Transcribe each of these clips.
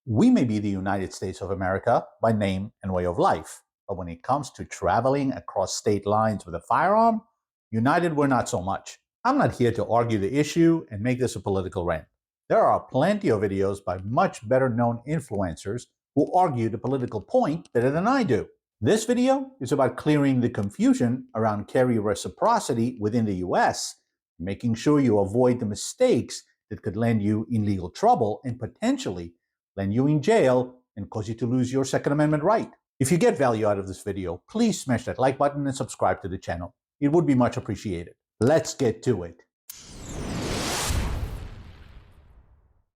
We may be the United States of America by name and way of life, but when it comes to traveling across state lines with a firearm, united we're not so much. I'm not here to argue the issue and make this a political rant. There are plenty of videos by much better known influencers who argue the political point better than I do. This video is about clearing the confusion around carry reciprocity within the US, making sure you avoid the mistakes that could land you in legal trouble and potentially land you in jail and cause you to lose your Second Amendment right. If you get value out of this video, please smash that like button and subscribe to the channel. It would be much appreciated. Let's get to it.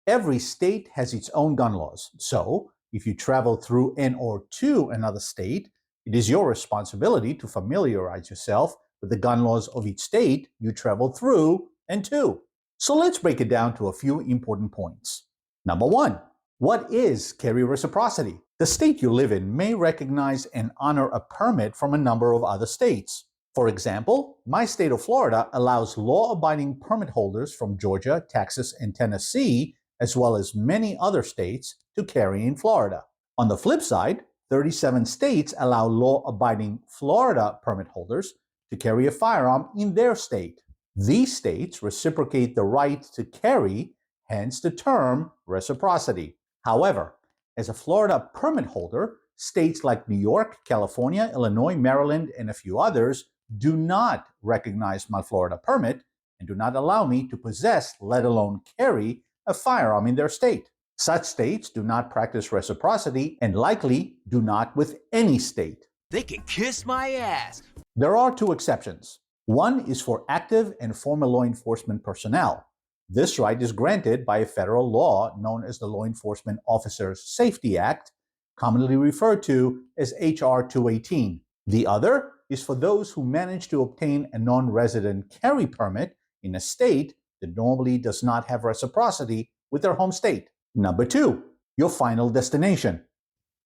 Every state has its own gun laws, so if you travel through and or to another state, it is your responsibility to familiarize yourself with the gun laws of each state you travel through and to. So let's break it down to a few important points. Number one, what is carry reciprocity? The state you live in may recognize and honor a permit from a number of other states. For example, my state of Florida allows law-abiding permit holders from Georgia, Texas, and Tennessee, as well as many other states, to carry in Florida. On the flip side, 37 states allow law-abiding Florida permit holders to carry a firearm in their state. These states reciprocate the right to carry, hence the term reciprocity. However, as a Florida permit holder, states like New York, California, Illinois, Maryland, and a few others do not recognize my Florida permit and do not allow me to possess, let alone carry, a firearm in their state. Such states do not practice reciprocity and likely do not with any state. They can kiss my ass. There are two exceptions. One is for active and former law enforcement personnel. This right is granted by a federal law known as the Law Enforcement Officers Safety Act, commonly referred to as H.R. 218. The other is for those who manage to obtain a non-resident carry permit in a state that normally does not have reciprocity with their home state. Number two, your final destination.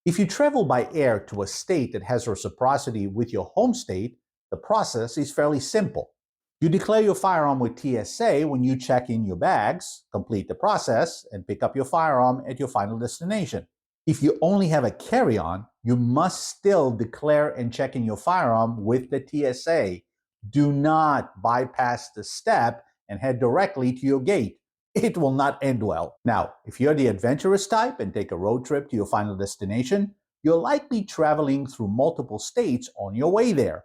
If you travel by air to a state that has reciprocity with your home state, the process is fairly simple. You declare your firearm with TSA when you check in your bags, complete the process, and pick up your firearm at your final destination. If you only have a carry-on, you must still declare and check in your firearm with the TSA. Do not bypass the step and head directly to your gate. It will not end well. Now, if you're the adventurous type and take a road trip to your final destination, you're likely traveling through multiple states on your way there.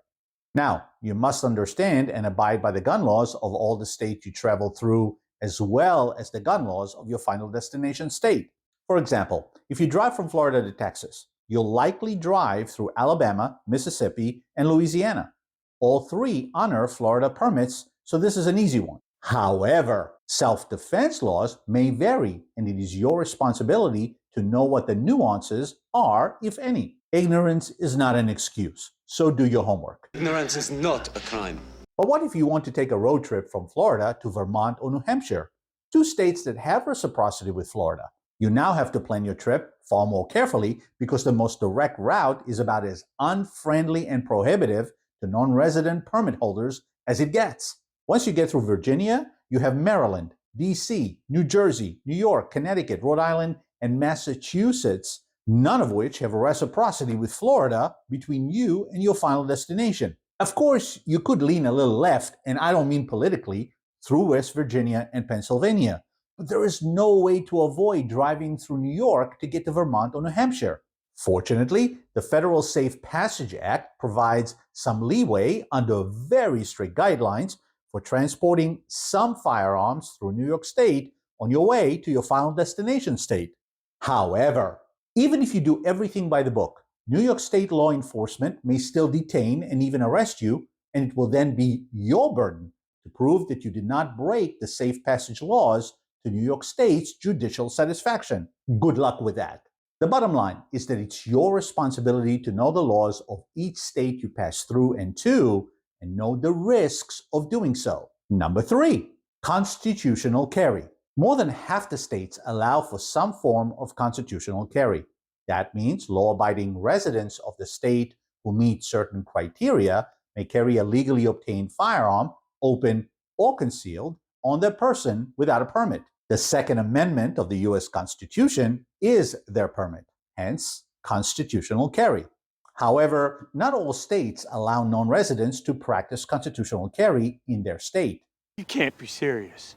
Now, you must understand and abide by the gun laws of all the states you travel through, as well as the gun laws of your final destination state. For example, if you drive from Florida to Texas, you'll likely drive through Alabama, Mississippi, and Louisiana. All three honor Florida permits, so this is an easy one. However, self-defense laws may vary, and it is your responsibility to know what the nuances are, if any. Ignorance is not an excuse, so do your homework. Ignorance is not a crime. But what if you want to take a road trip from Florida to Vermont or New Hampshire, two states that have reciprocity with Florida? You now have to plan your trip far more carefully because the most direct route is about as unfriendly and prohibitive to non-resident permit holders as it gets. Once you get through Virginia, you have Maryland, D.C., New Jersey, New York, Connecticut, Rhode Island, and Massachusetts, none of which have a reciprocity with Florida between you and your final destination. Of course, you could lean a little left, and I don't mean politically, through West Virginia and Pennsylvania, but there is no way to avoid driving through New York to get to Vermont or New Hampshire. Fortunately, the Federal Safe Passage Act provides some leeway under very strict guidelines for transporting some firearms through New York State on your way to your final destination state. However, even if you do everything by the book, New York State law enforcement may still detain and even arrest you, and it will then be your burden to prove that you did not break the safe passage laws to New York State's judicial satisfaction. Good luck with that. The bottom line is that it's your responsibility to know the laws of each state you pass through and to, and know the risks of doing so. Number three, constitutional carry. More than half the states allow for some form of constitutional carry. That means law-abiding residents of the state who meet certain criteria may carry a legally obtained firearm, open or concealed, on their person without a permit. The Second Amendment of the U.S. Constitution is their permit, hence constitutional carry. However, not all states allow non-residents to practice constitutional carry in their state. You can't be serious.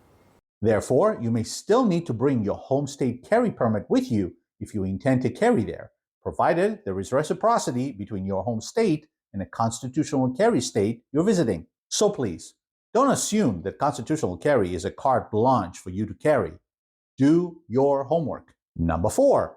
Therefore, you may still need to bring your home state carry permit with you if you intend to carry there, provided there is reciprocity between your home state and a constitutional carry state you're visiting. So please, don't assume that constitutional carry is a carte blanche for you to carry. Do your homework. Number 4,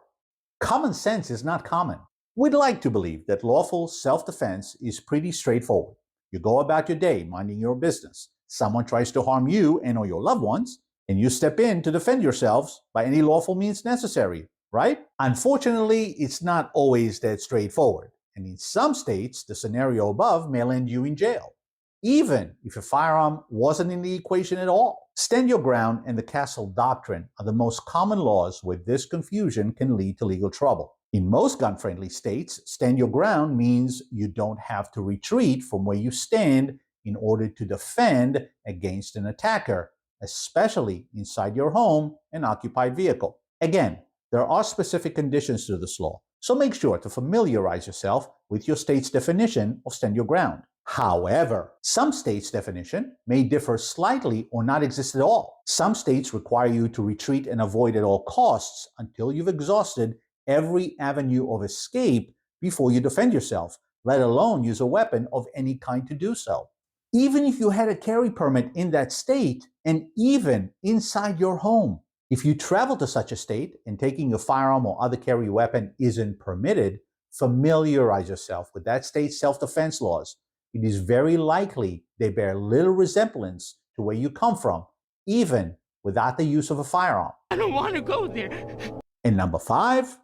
common sense is not common. We'd like to believe that lawful self-defense is pretty straightforward. You go about your day minding your business. Someone tries to harm you and or your loved ones, and you step in to defend yourselves by any lawful means necessary, right? Unfortunately, it's not always that straightforward, and in some states, the scenario above may land you in jail, even if a firearm wasn't in the equation at all. Stand your ground and the castle doctrine are the most common laws where this confusion can lead to legal trouble. In most gun-friendly states, stand your ground means you don't have to retreat from where you stand in order to defend against an attacker, especially inside your home and occupied vehicle. Again, there are specific conditions to this law, so make sure to familiarize yourself with your state's definition of stand your ground. However, some states' definition may differ slightly or not exist at all. Some states require you to retreat and avoid at all costs until you've exhausted every avenue of escape before you defend yourself, let alone use a weapon of any kind to do so. Even if you had a carry permit in that state, and even inside your home. If you travel to such a state and taking a firearm or other carry weapon isn't permitted, familiarize yourself with that state's self-defense laws. It is very likely they bear little resemblance to where you come from, even without the use of a firearm. I don't want to go there. And number 5,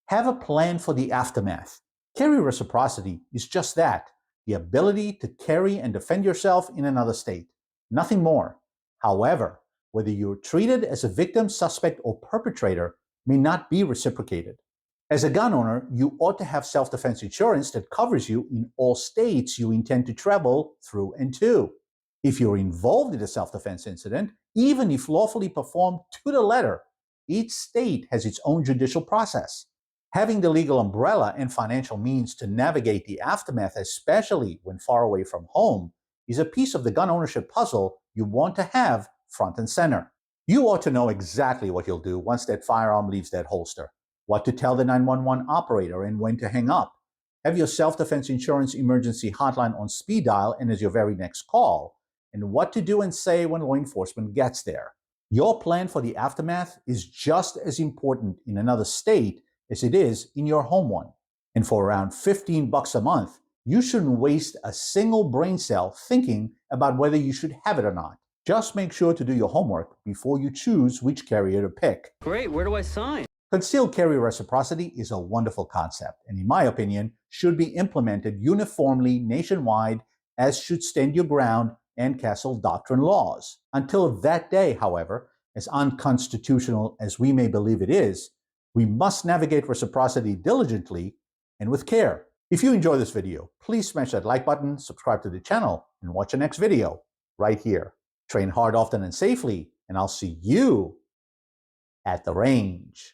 have a plan for the aftermath. Carry reciprocity is just that, the ability to carry and defend yourself in another state. Nothing more. However, whether you're treated as a victim, suspect, or perpetrator may not be reciprocated. As a gun owner, you ought to have self-defense insurance that covers you in all states you intend to travel through and to. If you're involved in a self-defense incident, even if lawfully performed to the letter, each state has its own judicial process. Having the legal umbrella and financial means to navigate the aftermath, especially when far away from home, is a piece of the gun ownership puzzle you want to have front and center. You ought to know exactly what you'll do once that firearm leaves that holster, what to tell the 911 operator and when to hang up. Have your self-defense insurance emergency hotline on speed dial and as your very next call, and what to do and say when law enforcement gets there. Your plan for the aftermath is just as important in another state as it is in your home one. And for around $15 a month, you shouldn't waste a single brain cell thinking about whether you should have it or not. Just make sure to do your homework before you choose which carrier to pick. Great, where do I sign? Concealed carry reciprocity is a wonderful concept, and in my opinion, should be implemented uniformly nationwide, as should stand your ground and castle doctrine laws. Until that day, however, as unconstitutional as we may believe it is, we must navigate reciprocity diligently and with care. If you enjoy this video, please smash that like button, subscribe to the channel, and watch the next video right here. Train hard, often, and safely, and I'll see you at the range.